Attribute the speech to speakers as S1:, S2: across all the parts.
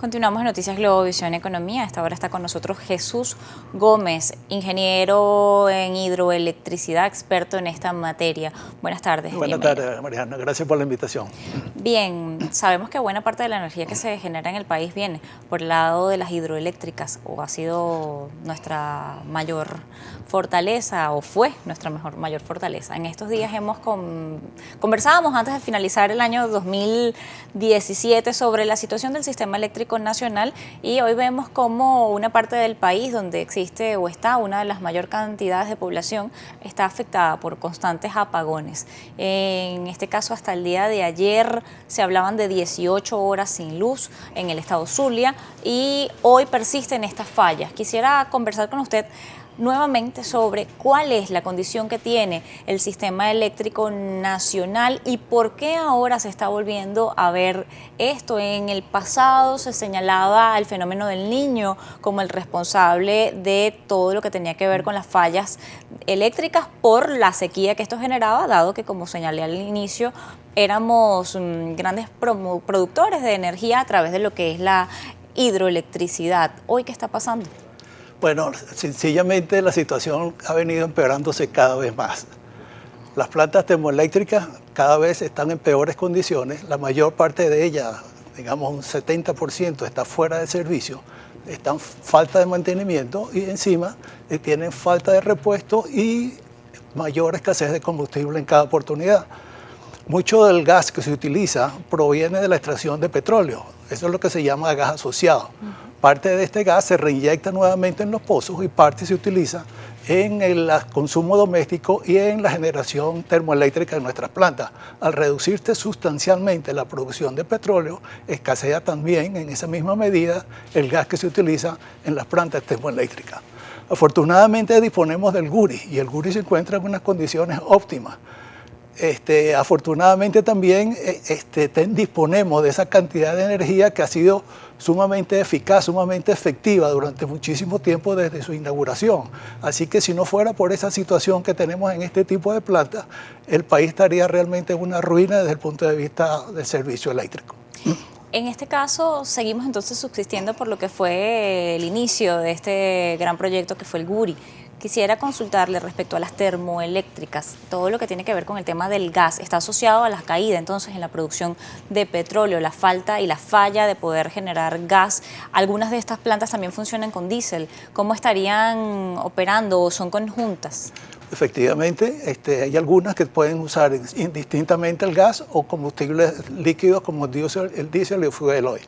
S1: Continuamos en Noticias Globovisión Economía. A esta hora está con nosotros Jesús Gómez, ingeniero en hidroelectricidad, experto en esta materia. Buenas tardes.
S2: Buenas tardes, Mariana. Gracias por la invitación.
S1: Bien, sabemos que buena parte de la energía que se genera en el país viene por el lado de las hidroeléctricas, o ha sido nuestra mayor fortaleza, o fue nuestra mayor fortaleza. En estos días conversábamos antes de finalizar el año 2017 sobre la situación del sistema eléctrico nacional, y hoy vemos como una parte del país donde existe o está una de las mayor cantidades de población está afectada por constantes apagones. En este caso, hasta el día de ayer se hablaban de 18 horas sin luz en el estado Zulia, y hoy persisten estas fallas. Quisiera conversar con usted nuevamente sobre cuál es la condición que tiene el sistema eléctrico nacional y por qué ahora se está volviendo a ver esto. En el pasado se señalaba el fenómeno del Niño como el responsable de todo lo que tenía que ver con las fallas eléctricas por la sequía que esto generaba, dado que, como señalé al inicio, éramos grandes productores de energía a través de lo que es la hidroelectricidad. ¿Hoy qué está pasando?
S2: Bueno, sencillamente la situación ha venido empeorándose cada vez más. Las plantas termoeléctricas cada vez están en peores condiciones. La mayor parte de ellas, digamos un 70%, está fuera de servicio. Están falta de mantenimiento y encima tienen falta de repuesto y mayor escasez de combustible en cada oportunidad. Mucho del gas que se utiliza proviene de la extracción de petróleo. Eso es lo que se llama gas asociado. Parte de este gas se reinyecta nuevamente en los pozos y parte se utiliza en el consumo doméstico y en la generación termoeléctrica de nuestras plantas. Al reducirse sustancialmente la producción de petróleo, escasea también en esa misma medida el gas que se utiliza en las plantas termoeléctricas. Afortunadamente disponemos del Guri, y el Guri se encuentra en unas condiciones óptimas. Afortunadamente también disponemos de esa cantidad de energía que ha sido sumamente eficaz, sumamente efectiva durante muchísimo tiempo desde su inauguración. Así que si no fuera por esa situación que tenemos en este tipo de plantas, el país estaría realmente en una ruina desde el punto de vista del servicio eléctrico.
S1: En este caso, seguimos entonces subsistiendo por lo que fue el inicio de este gran proyecto que fue el Guri. Quisiera consultarle respecto a las termoeléctricas. Todo lo que tiene que ver con el tema del gas está asociado a la caída entonces en la producción de petróleo, la falta y la falla de poder generar gas. Algunas de estas plantas también funcionan con diésel. ¿Cómo estarían operando o son conjuntas?
S2: Efectivamente, hay algunas que pueden usar indistintamente el gas o combustibles líquidos como el diésel y el fuel oil.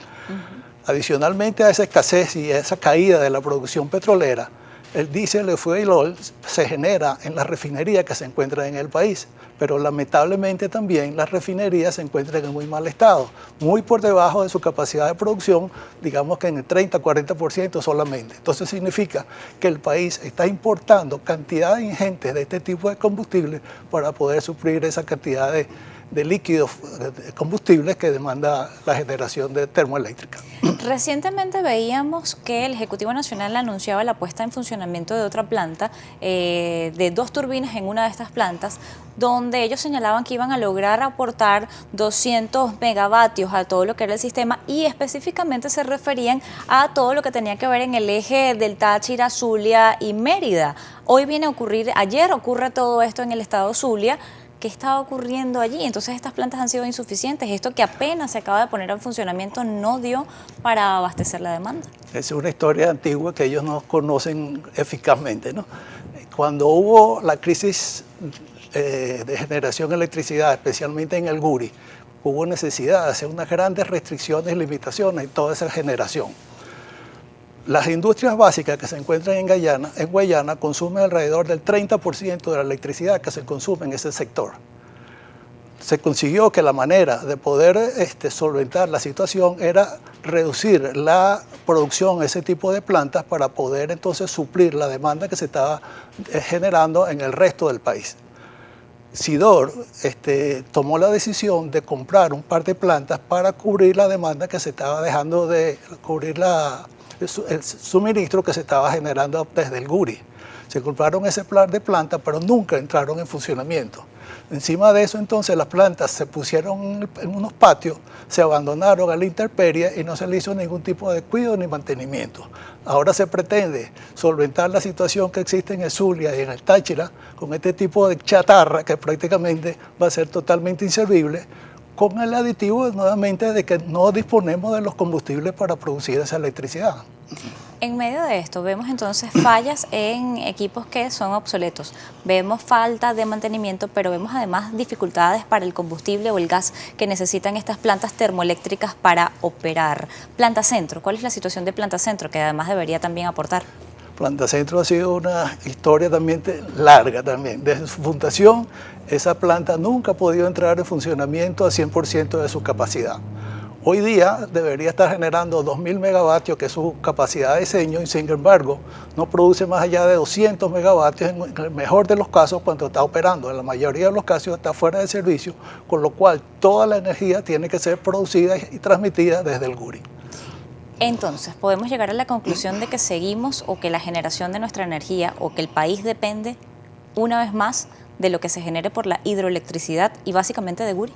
S2: Adicionalmente a esa escasez y a esa caída de la producción petrolera, el diésel, el fuel oil se genera en las refinerías que se encuentran en el país, pero lamentablemente también las refinerías se encuentran en muy mal estado, muy por debajo de su capacidad de producción, digamos que en el 30-40% solamente. Entonces significa que el país está importando cantidades ingentes de este tipo de combustible para poder suplir esa cantidad de líquidos combustibles que demanda la generación de termoeléctrica.
S1: Recientemente veíamos que el Ejecutivo Nacional anunciaba la puesta en funcionamiento de otra planta, de 2 turbinas en una de estas plantas, donde ellos señalaban que iban a lograr aportar 200 megavatios a todo lo que era el sistema, y específicamente se referían a todo lo que tenía que ver en el eje del Táchira, Zulia y Mérida. Ayer ocurre todo esto en el estado Zulia. ¿Qué estaba ocurriendo allí? Entonces estas plantas han sido insuficientes. Esto que apenas se acaba de poner en funcionamiento no dio para abastecer la demanda.
S2: Es una historia antigua que ellos no conocen eficazmente, ¿no? Cuando hubo la crisis de generación de electricidad, especialmente en el Guri, hubo necesidad de hacer unas grandes restricciones y limitaciones en toda esa generación. Las industrias básicas que se encuentran en Guayana consumen alrededor del 30% de la electricidad que se consume en ese sector. Se consiguió que la manera de poder solventar la situación era reducir la producción de ese tipo de plantas para poder entonces suplir la demanda que se estaba generando en el resto del país. SIDOR tomó la decisión de comprar un par de plantas para cubrir la demanda que se estaba dejando de cubrir el suministro que se estaba generando desde el Guri. Se compraron ese plan de planta, pero nunca entraron en funcionamiento. Encima de eso, entonces, las plantas se pusieron en unos patios, se abandonaron a la intemperie y no se le hizo ningún tipo de cuidado ni mantenimiento. Ahora se pretende solventar la situación que existe en el Zulia y en el Táchira con este tipo de chatarra que prácticamente va a ser totalmente inservible, con el aditivo nuevamente de que no disponemos de los combustibles para producir esa electricidad.
S1: En medio de esto vemos entonces fallas en equipos que son obsoletos, vemos falta de mantenimiento, pero vemos además dificultades para el combustible o el gas que necesitan estas plantas termoeléctricas para operar. Planta Centro, ¿cuál es la situación de Planta Centro, que además debería también aportar?
S2: Planta Centro ha sido una historia también larga también. Desde su fundación, esa planta nunca ha podido entrar en funcionamiento a 100% de su capacidad. Hoy día debería estar generando 2.000 megavatios, que es su capacidad de diseño, y sin embargo no produce más allá de 200 megavatios en el mejor de los casos cuando está operando. En la mayoría de los casos está fuera de servicio, con lo cual toda la energía tiene que ser producida y transmitida desde el Guri.
S1: Entonces, podemos llegar a la conclusión de que seguimos o que la generación de nuestra energía o que el país depende una vez más de lo que se genere por la hidroelectricidad y básicamente de Guri.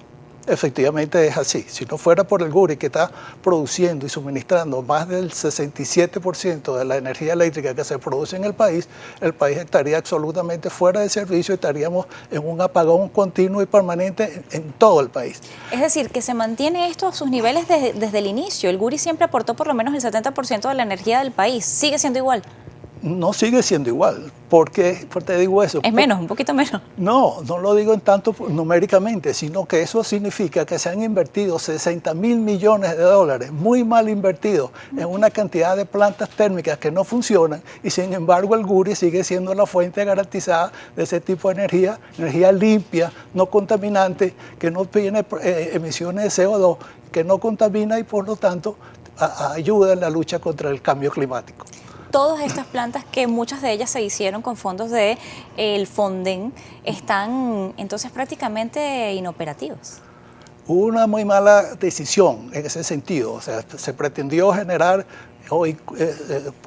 S2: Efectivamente es así. Si no fuera por el Guri, que está produciendo y suministrando más del 67% de la energía eléctrica que se produce en el país estaría absolutamente fuera de servicio y estaríamos en un apagón continuo y permanente en todo el país.
S1: Es decir, que se mantiene esto a sus niveles desde el inicio. El Guri siempre aportó por lo menos el 70% de la energía del país. ¿Sigue siendo igual?
S2: No sigue siendo igual. ¿Por qué te digo eso?
S1: Es menos, un poquito menos.
S2: No lo digo en tanto numéricamente, sino que eso significa que se han invertido 60.000 millones de dólares, muy mal invertidos, en una cantidad de plantas térmicas que no funcionan, y sin embargo el Guri sigue siendo la fuente garantizada de ese tipo de energía limpia, no contaminante, que no tiene emisiones de CO2, que no contamina y por lo tanto ayuda en la lucha contra el cambio climático.
S1: Todas estas plantas, que muchas de ellas se hicieron con fondos del Fonden, están entonces prácticamente inoperativas.
S2: Hubo una muy mala decisión en ese sentido. O sea, se pretendió generar o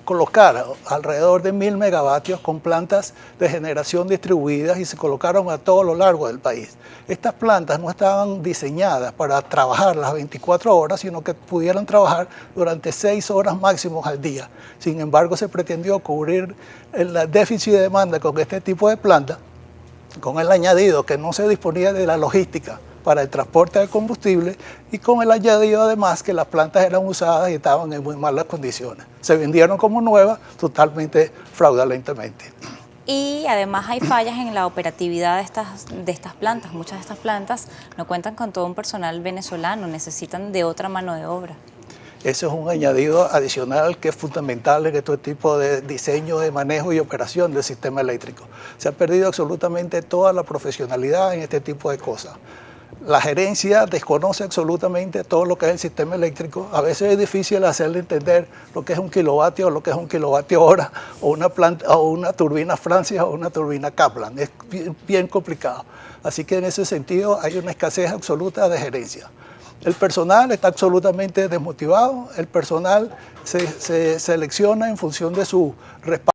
S2: colocar alrededor de 1.000 megavatios con plantas de generación distribuidas y se colocaron a todo lo largo del país. Estas plantas no estaban diseñadas para trabajar las 24 horas, sino que pudieran trabajar durante 6 horas máximos al día. Sin embargo, se pretendió cubrir el déficit de demanda con este tipo de plantas, con el añadido que no se disponía de la logística para el transporte de combustible y con el añadido además que las plantas eran usadas y estaban en muy malas condiciones. Se vendieron como nuevas totalmente fraudulentemente.
S1: Y además hay fallas en la operatividad de estas plantas. Muchas de estas plantas no cuentan con todo un personal venezolano, necesitan de otra mano de obra.
S2: Eso es un añadido adicional que es fundamental en este tipo de diseño, de manejo y operación del sistema eléctrico. Se ha perdido absolutamente toda la profesionalidad en este tipo de cosas. La gerencia desconoce absolutamente todo lo que es el sistema eléctrico. A veces es difícil hacerle entender lo que es un kilovatio, o lo que es un kilovatio hora, o una planta, o una turbina Francia, o una turbina Kaplan. Es bien complicado. Así que en ese sentido hay una escasez absoluta de gerencia. El personal está absolutamente desmotivado. El personal se selecciona en función de su respaldo